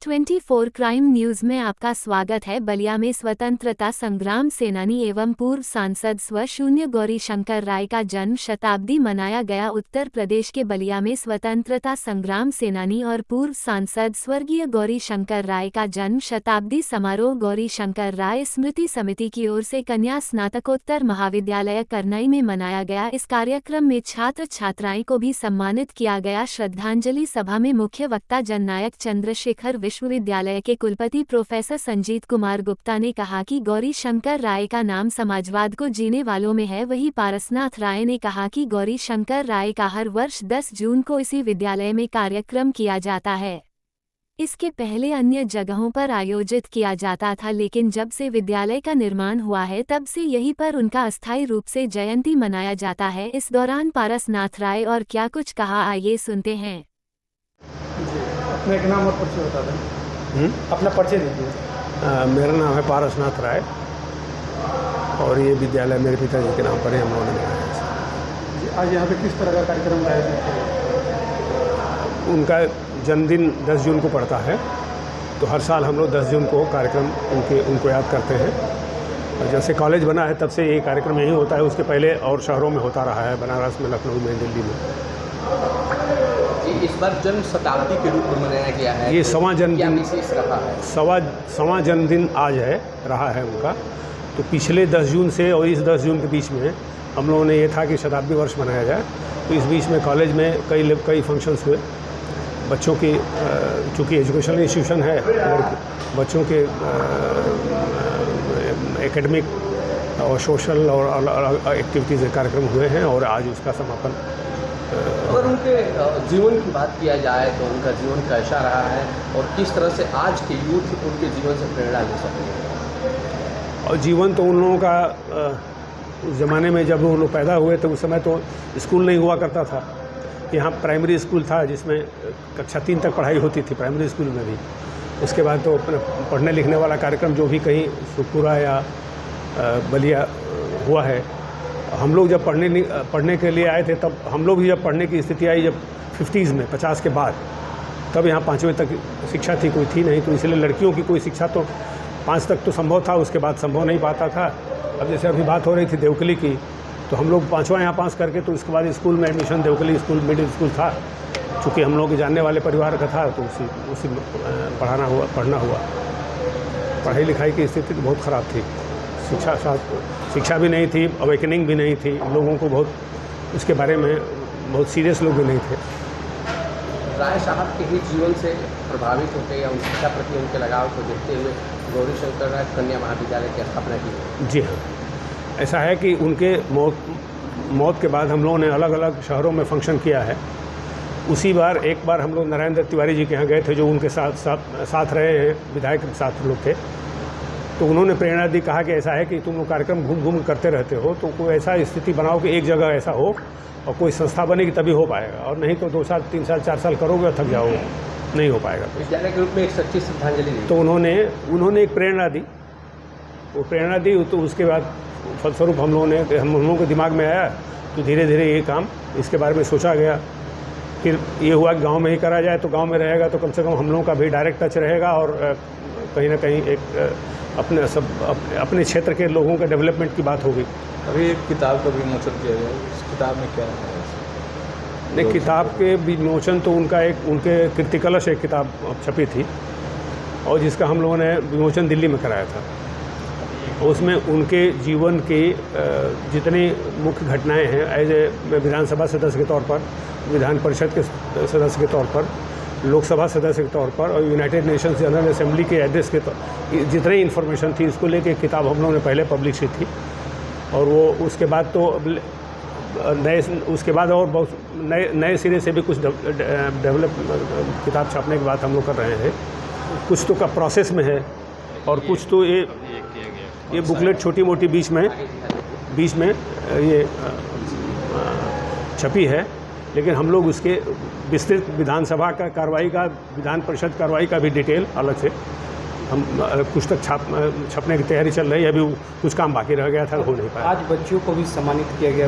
24 crime news में आपका स्वागत है। बलिया में स्वतंत्रता संग्राम सेनानी एवं पूर्व सांसद स्व गौरी शंकर राय का जन्म शताब्दी मनाया गया। उत्तर प्रदेश के बलिया में स्वतंत्रता संग्राम सेनानी और पूर्व सांसद स्वर्गीय गौरी शंकर राय का जन्म शताब्दी समारोह गौरी शंकर राय स्मृति समिति की ओर से कन्या स्नातकोत्तर महाविद्यालय करनाई में मनाया गया। इस कार्यक्रम में छात्र छात्राएं को भी सम्मानित किया गया। श्रद्धांजलि सभा में मुख्य वक्ता जननायक चंद्रशेखर विश्वविद्यालय के कुलपति प्रोफेसर संजीत कुमार गुप्ता ने कहा कि गौरी शंकर राय का नाम समाजवाद को जीने वालों में है। वहीं पारसनाथ राय ने कहा कि गौरी शंकर राय का हर वर्ष 10 जून को इसी विद्यालय में कार्यक्रम किया जाता है। इसके पहले अन्य जगहों पर आयोजित किया जाता था, लेकिन जब से विद्यालय का निर्माण हुआ है तब से यहीं पर उनका अस्थायी रूप से जयंती मनाया जाता है। इस दौरान पारसनाथ राय और क्या कुछ कहा, आइए सुनते हैं। अपना एक नाम और परिचय बता दें। अपना परिचय दीजिए। मेरा नाम है पारसनाथ राय और ये विद्यालय मेरे पिताजी के नाम पर है। हम लोगों ने बनाया है। आज यहाँ पे किस तरह का कार्यक्रम आयोजित किया? उनका जन्मदिन 10 जून को पड़ता है, तो हर साल हम लोग 10 जून को कार्यक्रम उनको याद करते हैं। और जब से कॉलेज बना है तब से ये कार्यक्रम यही होता है। उसके पहले और शहरों में होता रहा है, बनारस में, लखनऊ में, दिल्ली में। इस बार जन्म शताब्दी के रूप में मनाया गया है। ये सवा जन्मदिन विशेष रहा है। सवा जन्मदिन आज रहा है उनका। तो पिछले 10 जून से और इस 10 जून के बीच में हम लोगों ने ये था कि शताब्दी वर्ष मनाया जाए। तो इस बीच में कॉलेज में कई फंक्शंस हुए। बच्चों की चूँकि एजुकेशनल इंस्टीट्यूशन है और बच्चों के एकेडमिक और सोशल और एक्टिविटीज़ कार्यक्रम हुए हैं और आज उसका समापन। अगर उनके जीवन की बात किया जाए तो उनका जीवन कैसा रहा है और किस तरह से आज के यूथ उनके जीवन से प्रेरणा ले सकते हैं? और जीवन तो उन लोगों का उस ज़माने में जब वो लोग पैदा हुए थे उस समय तो स्कूल नहीं हुआ करता था। यहाँ प्राइमरी स्कूल था जिसमें कक्षा 3 तक पढ़ाई होती थी, प्राइमरी स्कूल में भी। उसके बाद तो पढ़ने लिखने वाला कार्यक्रम जो भी कहीं सुखपुरा या बलिया हुआ है। हम लोग जब पढ़ने के लिए आए थे तब हम लोग भी जब पढ़ने की स्थिति आई, जब 50s में 50 के बाद, तब यहाँ 5वीं तक शिक्षा थी, कोई थी नहीं। तो इसलिए लड़कियों की कोई शिक्षा तो 5 तक तो संभव था, उसके बाद संभव नहीं पाता था। अब जैसे अभी बात हो रही थी देवकली की, तो हम लोग 5वां यहाँ पास करके तो उसके बाद स्कूल में एडमिशन देवकली स्कूल मिडिल स्कूल था। चूँकि हम लोग जानने वाले परिवार का था तो उसी पढ़ना हुआ। पढ़ाई लिखाई की स्थिति बहुत ख़राब थी। शिक्षा भी नहीं थी, अवेकनिंग भी नहीं थी। लोगों को बहुत उसके बारे में बहुत सीरियस लोग भी नहीं थे। राय साहब के ही जीवन से प्रभावित होते या उनकी शिक्षा प्रति उनके लगाव को देखते हुए गौरी शंकर राय कन्या महाविद्यालय की स्थापना की? जी हाँ, ऐसा है कि उनके मौत के बाद हम लोगों ने अलग अलग शहरों में फंक्शन किया है। उसी बार एक बार हम लोग नारायण दत्त तिवारी जी के यहाँ गए थे, जो उनके साथ रहे हैं, विधायक के साथ लोग थे। तो उन्होंने प्रेरणा दी, कहा कि ऐसा है कि तुम लोग कार्यक्रम घूम करते रहते हो, तो कोई ऐसा स्थिति बनाओ कि एक जगह ऐसा हो और कोई संस्था बनेगी तभी हो पाएगा, और नहीं तो 2 साल 3 साल 4 साल करोगे और थक जाओगे, नहीं हो पाएगा। विद्यालय के रूप में एक सच्ची श्रद्धांजलि दी। तो उन्होंने एक प्रेरणा दी। वो प्रेरणा दी तो उसके बाद फलस्वरूप हम लोगों के दिमाग में आया, तो धीरे धीरे ये काम इसके बारे में सोचा गया। फिर ये हुआ कि गाँव में ही करा जाए, तो गाँव में रहेगा तो कम से कम हम लोगों का भी डायरेक्ट टच रहेगा और कहीं ना कहीं एक अपने क्षेत्र के लोगों के डेवलपमेंट की बात होगी। अभी एक किताब का विमोचन किया गया, उस किताब में क्या है? नहीं, किताब के विमोचन तो उनके कीर्ति कलश एक किताब छपी थी और जिसका हम लोगों ने विमोचन दिल्ली में कराया था। उसमें उनके जीवन की जितनी मुख्य घटनाएं हैं, एज ए विधानसभा सदस्य के तौर पर, विधान परिषद के सदस्य के तौर पर, लोकसभा सदस्य के तौर पर और यूनाइटेड नेशंस जनरल असेंबली के एड्रेस के तौर, जितनी इन्फॉर्मेशन थी इसको लेके एक किताब हम लोगों ने पहले पब्लिश की थी। और वो उसके बाद तो उसके बाद और बहुत नए सिरे से भी कुछ डेवलप किताब छापने की बात हम लोग कर रहे हैं। कुछ तो का प्रोसेस में है और कुछ तो ये बुकलेट छोटी मोटी बीच में ये छपी है। लेकिन हम लोग उसके विस्तृत विधानसभा का कार्रवाई का, विधान परिषद कार्रवाई का भी डिटेल अलग से हम कुछ तक छपने की तैयारी चल रही है। अभी कुछ काम बाकी रह गया था, हो नहीं पाया। आज बच्चों को भी सम्मानित किया गया।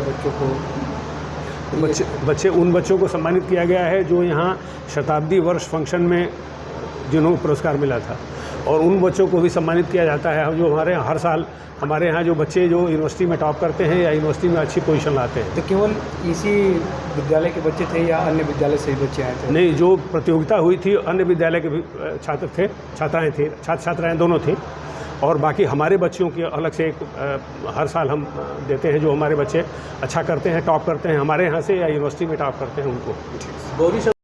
उन बच्चों को सम्मानित किया गया है जो यहाँ शताब्दी वर्ष फंक्शन में जिन्होंने पुरस्कार मिला था, और उन बच्चों को भी सम्मानित किया जाता है जो हमारे यहाँ हर साल हमारे यहाँ जो बच्चे जो यूनिवर्सिटी में टॉप करते हैं या यूनिवर्सिटी में अच्छी पोजीशन लाते हैं। तो केवल इसी विद्यालय के बच्चे थे या अन्य विद्यालय से भी बच्चे आए थे? नहीं, जो प्रतियोगिता हुई थी अन्य विद्यालय के भी छात्र थे, छात्राएँ थे, छात्राएँ दोनों थी, और बाकी हमारे बच्चों की अलग से एक हर साल हम देते हैं जो हमारे बच्चे अच्छा करते हैं, टॉप करते हैं हमारे यहाँ से या यूनिवर्सिटी में टॉप करते हैं उनको। गौरी